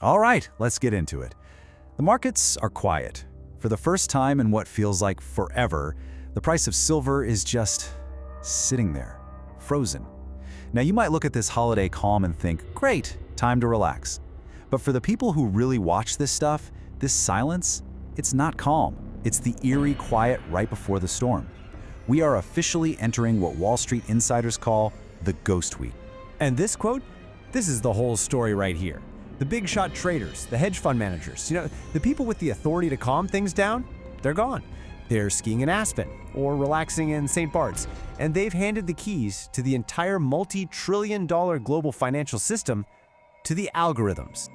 All right, let's get into it. The markets are quiet. For the first time in what feels like forever, the price of silver is just sitting there, frozen. Now you might look at this holiday calm and think, great, time to relax. But for the people who really watch this stuff, this silence, it's not calm. It's the eerie quiet right before the storm. We are officially entering what Wall Street insiders call the ghost week. And this quote, this is the whole story right here. The big shot traders, the hedge fund managers, the people with the authority to calm things down, they're gone. They're skiing in Aspen or relaxing in St. Bart's, and they've handed the keys to the entire multi-trillion-dollar global financial system to the algorithms.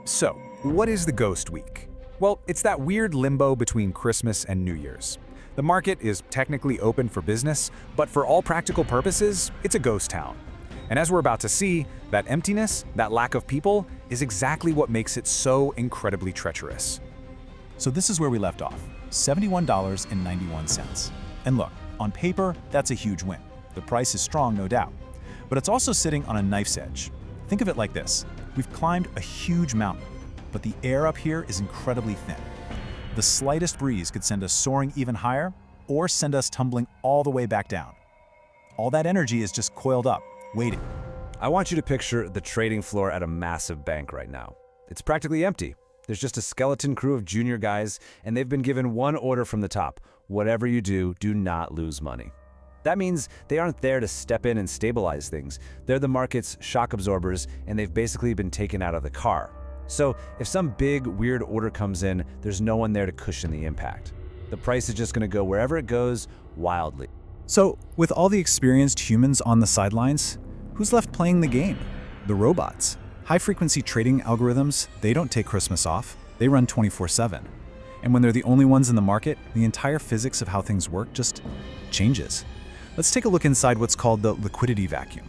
So, what is the ghost week? Well, it's that weird limbo between Christmas and New Year's. The market is technically open for business, but for all practical purposes, it's a ghost town. And as we're about to see, that emptiness, that lack of people, is exactly what makes it so incredibly treacherous. So this is where we left off, $71.91. And look, on paper, that's a huge win. The price is strong, no doubt. But it's also sitting on a knife's edge. Think of it like this. We've climbed a huge mountain, but the air up here is incredibly thin. The slightest breeze could send us soaring even higher or send us tumbling all the way back down. All that energy is just coiled up, waiting. I want you to picture the trading floor at a massive bank right now. It's practically empty. There's just a skeleton crew of junior guys, and they've been given one order from the top. Whatever you do, do not lose money. That means they aren't there to step in and stabilize things. They're the market's shock absorbers, and they've basically been taken out of the car. So if some big, weird order comes in, there's no one there to cushion the impact. The price is just going to go wherever it goes, wildly. So, with all the experienced humans on the sidelines, who's left playing the game? The robots. High-frequency trading algorithms, they don't take Christmas off. They run 24/7. And when they're the only ones in the market, the entire physics of how things work just changes. Let's take a look inside what's called the liquidity vacuum.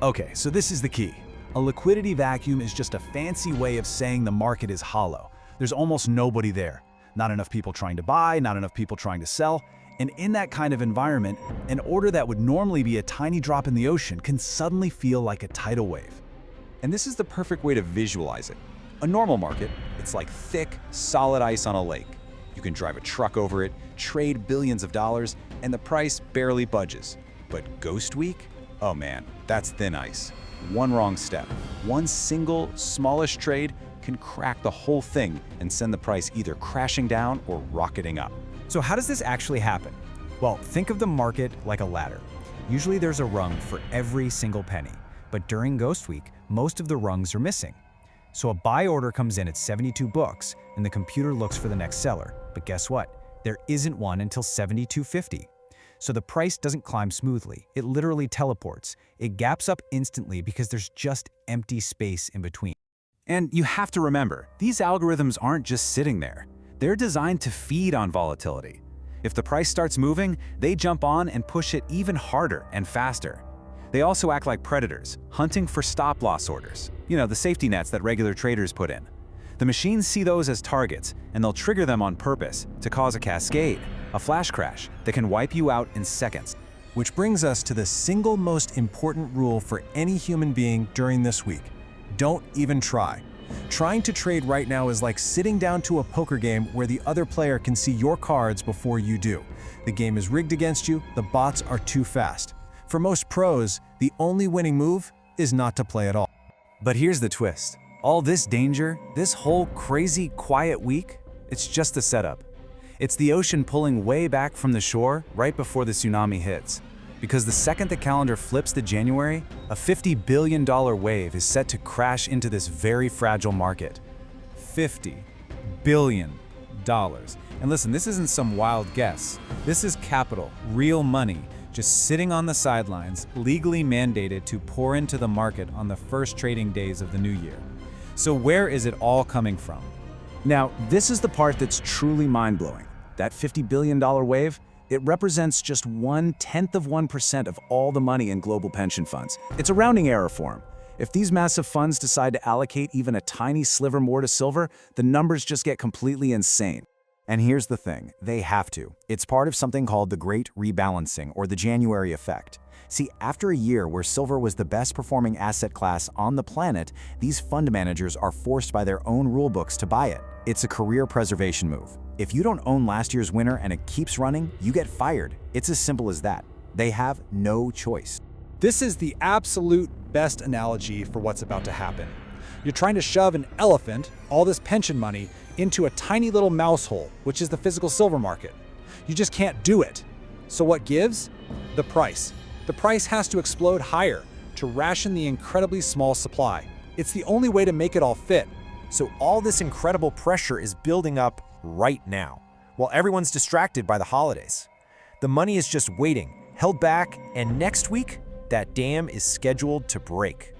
Okay, so this is the key. A liquidity vacuum is just a fancy way of saying the market is hollow. There's almost nobody there. Not enough people trying to buy, not enough people trying to sell. And in that kind of environment, an order that would normally be a tiny drop in the ocean can suddenly feel like a tidal wave. And this is the perfect way to visualize it. A normal market, it's like thick, solid ice on a lake. You can drive a truck over it, trade billions of dollars, and the price barely budges. But Ghost Week? Oh man, that's thin ice. One wrong step, one single, smallish trade can crack the whole thing and send the price either crashing down or rocketing up. So how does this actually happen? Well, think of the market like a ladder. Usually there's a rung for every single penny, but during Ghost Week, most of the rungs are missing. So a buy order comes in at 72 bucks and the computer looks for the next seller. But guess what? There isn't one until 72.50. So the price doesn't climb smoothly. It literally teleports. It gaps up instantly because there's just empty space in between. And you have to remember, these algorithms aren't just sitting there. They're designed to feed on volatility. If the price starts moving, they jump on and push it even harder and faster. They also act like predators, hunting for stop-loss orders. The safety nets that regular traders put in. The machines see those as targets, and they'll trigger them on purpose to cause a cascade, a flash crash that can wipe you out in seconds. Which brings us to the single most important rule for any human being during this week. Don't even try. Trying to trade right now is like sitting down to a poker game where the other player can see your cards before you do. The game is rigged against you, the bots are too fast. For most pros, the only winning move is not to play at all. But here's the twist. All this danger, this whole crazy, quiet week, it's just a setup. It's the ocean pulling way back from the shore right before the tsunami hits. Because the second the calendar flips to January, a $50 billion wave is set to crash into this very fragile market. $50 billion. And listen, this isn't some wild guess. This is capital, real money, just sitting on the sidelines, legally mandated to pour into the market on the first trading days of the new year. So where is it all coming from? Now, this is the part that's truly mind-blowing. That $50 billion wave, it represents just 0.1% of all the money in global pension funds. It's a rounding error for them. If these massive funds decide to allocate even a tiny sliver more to silver, the numbers just get completely insane. And here's the thing, they have to. It's part of something called the Great Rebalancing, or the January effect. See, after a year where silver was the best performing asset class on the planet, these fund managers are forced by their own rulebooks to buy it. It's a career preservation move. If you don't own last year's winner and it keeps running, you get fired. It's as simple as that. They have no choice. This is the absolute best analogy for what's about to happen. You're trying to shove an elephant, all this pension money, into a tiny little mouse hole, which is the physical silver market. You just can't do it. So what gives? The price. The price has to explode higher to ration the incredibly small supply. It's the only way to make it all fit. So all this incredible pressure is building up right now, while everyone's distracted by the holidays. The money is just waiting, held back, and next week, that dam is scheduled to break.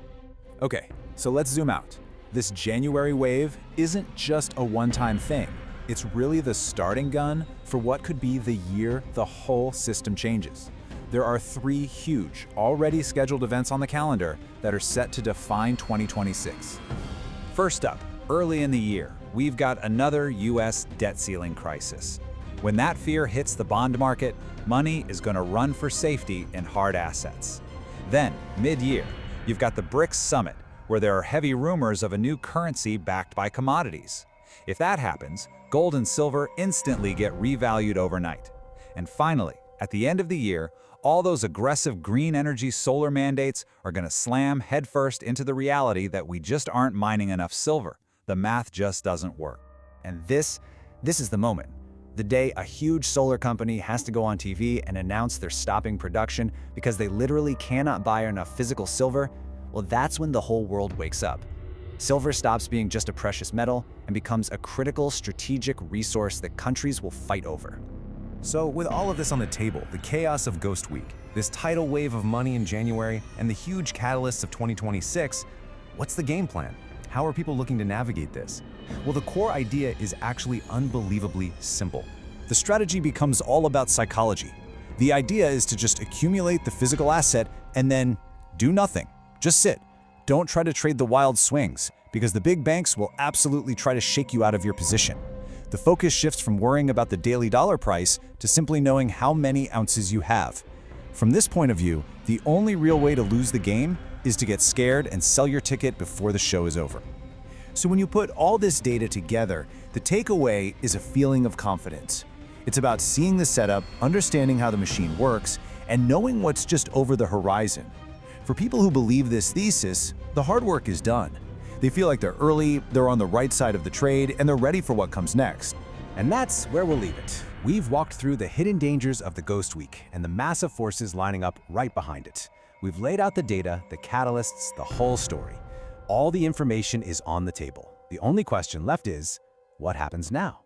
Okay, so let's zoom out. This January wave isn't just a one-time thing. It's really the starting gun for what could be the year the whole system changes. There are 3 huge, already scheduled events on the calendar that are set to define 2026. First up, early in the year, we've got another US debt ceiling crisis. When that fear hits the bond market, money is going to run for safety in hard assets. Then, mid-year, you've got the BRICS summit, where there are heavy rumors of a new currency backed by commodities. If that happens, gold and silver instantly get revalued overnight. And finally, at the end of the year, all those aggressive green energy solar mandates are going to slam headfirst into the reality that we just aren't mining enough silver. The math just doesn't work. And this is the moment. The day a huge solar company has to go on TV and announce they're stopping production because they literally cannot buy enough physical silver, well, that's when the whole world wakes up. Silver stops being just a precious metal and becomes a critical strategic resource that countries will fight over. So with all of this on the table, the chaos of Ghost Week, this tidal wave of money in January, and the huge catalysts of 2026, what's the game plan? How are people looking to navigate this? Well, the core idea is actually unbelievably simple. The strategy becomes all about psychology. The idea is to just accumulate the physical asset and then do nothing. Just sit. Don't try to trade the wild swings, because the big banks will absolutely try to shake you out of your position. The focus shifts from worrying about the daily dollar price to simply knowing how many ounces you have. From this point of view, the only real way to lose the game is to get scared and sell your ticket before the show is over. So when you put all this data together, the takeaway is a feeling of confidence. It's about seeing the setup, understanding how the machine works, and knowing what's just over the horizon. For people who believe this thesis, the hard work is done. They feel like they're early, they're on the right side of the trade, and they're ready for what comes next. And that's where we'll leave it. We've walked through the hidden dangers of the Ghost Week and the massive forces lining up right behind it. We've laid out the data, the catalysts, the whole story. All the information is on the table. The only question left is, what happens now?